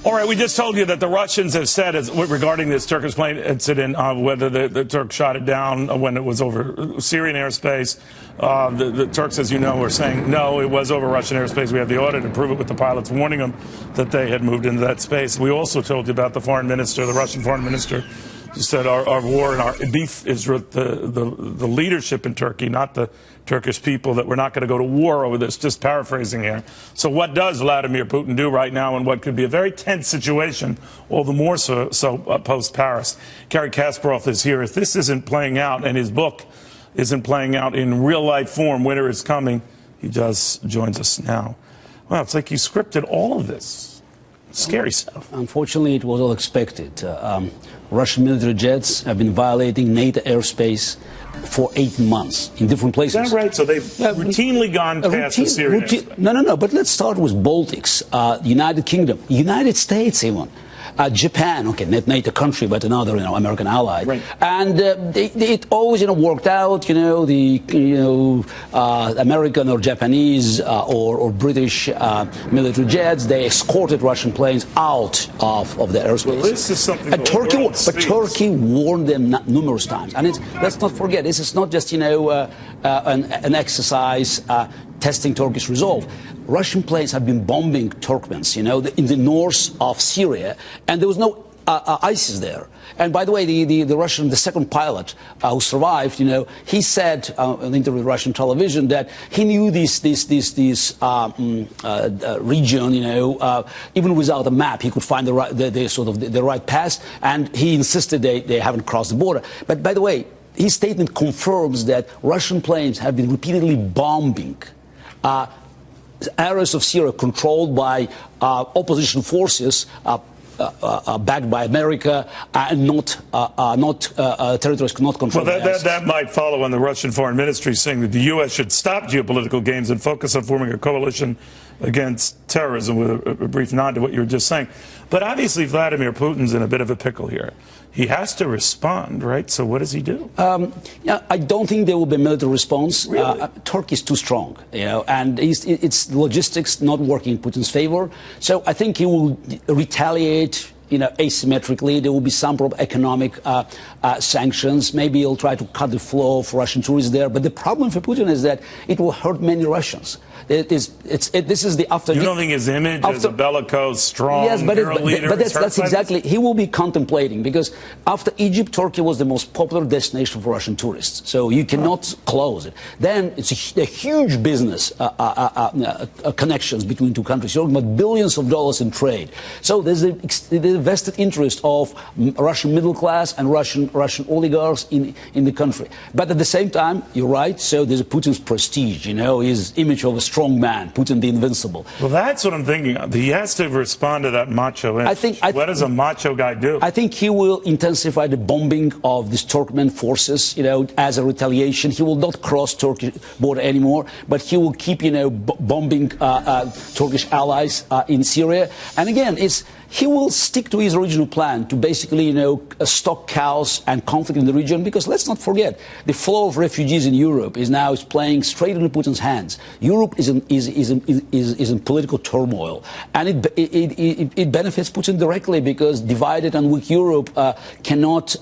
All right, we just told you that the Russians have said, regarding this Turkish plane incident, whether the Turks shot it down when it was over Syrian airspace. The Turks, as you know, are saying, no, it was over Russian airspace. We have the audit to prove it with the pilots warning them that they had moved into that space. We also told you about the foreign minister, the Russian foreign minister, who said our war and our beef is with the leadership in Turkey, not the Turkish people, that we're not going to go to war over this, just paraphrasing here. So what does Vladimir Putin do right now in what could be a very tense situation, all the more so post-Paris? Garry Kasparov is here. If this isn't playing out and his book isn't playing out in real-life form, winter is coming, he just joins us now. Wow, it's like you scripted all of this. Scary stuff. Unfortunately, it was all expected. Russian military jets have been violating NATO airspace for 8 months in different places. Is that right? So they've routinely gone past the Syrian airspace. No. But let's start with Baltics, United Kingdom, United States even. Japan, okay, not NATO country, but another, American ally, right. And it always, worked out. American or Japanese or British military jets, they escorted Russian planes out of the airspace. Well, this is something. Turkey warned them numerous times, and let's not forget, this is not just an exercise testing Turkish resolve. Russian planes have been bombing Turkmens, in the north of Syria, and there was no ISIS there. And by the way, the second pilot who survived, he said in an interview with Russian television that he knew this region, even without a map, he could find the right path, and he insisted they haven't crossed the border. But by the way, his statement confirms that Russian planes have been repeatedly bombing areas of Syria controlled by opposition forces backed by America and not territories not controlled by ISIS. That might follow on the Russian foreign ministry saying that the U.S. should stop geopolitical games and focus on forming a coalition against terrorism, with a brief nod to what you were just saying. But obviously Vladimir Putin's in a bit of a pickle here. He has to respond, right? So what does he do? I don't think there will be a military response. Really? Turkey is too strong, and it's logistics not working in Putin's favor. So I think he will retaliate, asymmetrically. There will be some economic sanctions. Maybe he'll try to cut the flow of Russian tourists there. But the problem for Putin is that it will hurt many Russians. This is the after. You don't think his image as a bellicose, strong, leader? But that's exactly. He will be contemplating, because after Egypt, Turkey was the most popular destination for Russian tourists. So you cannot close it. Then it's a huge business connections between two countries. You're talking about billions of dollars in trade. So there's a vested interest of Russian middle class and Russian oligarchs in the country. But at the same time, you're right. So there's Putin's prestige. His image of a strong man, Putin the invincible. Well, that's what I'm thinking of. He has to respond to that macho image. What does a macho guy do? I think he will intensify the bombing of these Turkmen forces, as a retaliation. He will not cross Turkish border anymore, but he will keep, bombing Turkish allies in Syria. And again, he will stick to his original plan to basically, stoke chaos and conflict in the region, because let's not forget, the flow of refugees in Europe is playing straight into Putin's hands. Europe is in political turmoil, and it benefits Putin directly, because divided and weak Europe cannot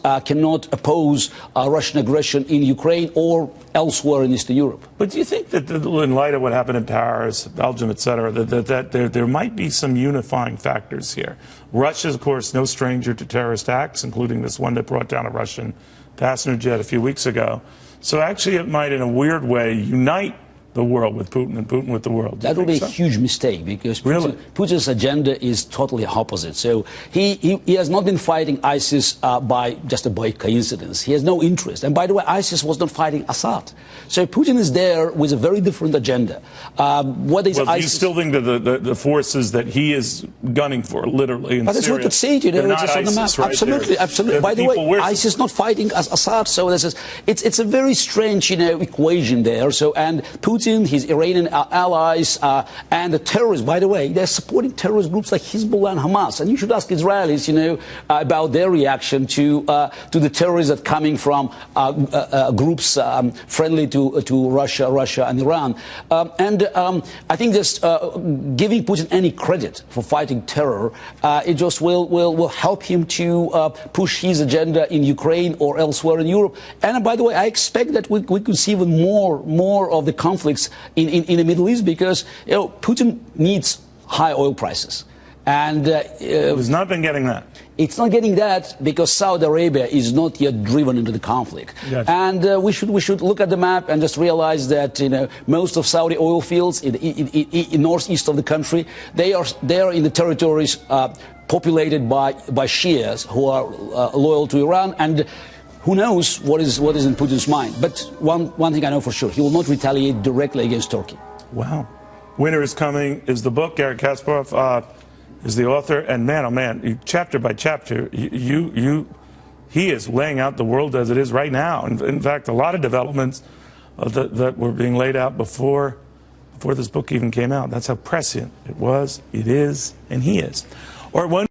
oppose Russian aggression in Ukraine or elsewhere in Eastern Europe. But do you think that in light of what happened in Paris, Belgium, etc., that there might be some unifying factors here? Russia is, of course, no stranger to terrorist acts, including this one that brought down a Russian passenger jet a few weeks ago. So actually it might, in a weird way, unite the world with Putin and Putin with the world. That would be a huge mistake, because Putin's agenda is totally opposite. So he has not been fighting ISIS by coincidence. He has no interest. And by the way, ISIS was not fighting Assad. So Putin is there with a very different agenda. Do you still think that the forces that he is gunning for, literally, in Syria, that's what you see, it's on the map. Right? Absolutely. By the way, ISIS is not fighting Assad. So it's a very strange, equation there. So, and Putin Putin, his Iranian allies, and the terrorists. By the way, they're supporting terrorist groups like Hezbollah and Hamas. And you should ask Israelis, about their reaction to the terrorists that are coming from groups friendly to Russia and Iran. I think just giving Putin any credit for fighting terror, it just will help him to push his agenda in Ukraine or elsewhere in Europe. And by the way, I expect that we could see even more of the conflicts in the Middle East, because Putin needs high oil prices. And he's not been getting that. It's not getting that because Saudi Arabia is not yet driven into the conflict. Gotcha. And we should look at the map and just realize that most of Saudi oil fields in northeast of the country, they are in the territories populated by Shias who are loyal to Iran. And who knows what is in Putin's mind. But one thing I know for sure, he will not retaliate directly against Turkey. Wow. Winter is Coming is the book. Garry Kasparov is the author. And man, oh man, chapter by chapter, he is laying out the world as it is right now. In fact, a lot of developments that were being laid out before this book even came out. That's how prescient it was, it is, and he is. Or one.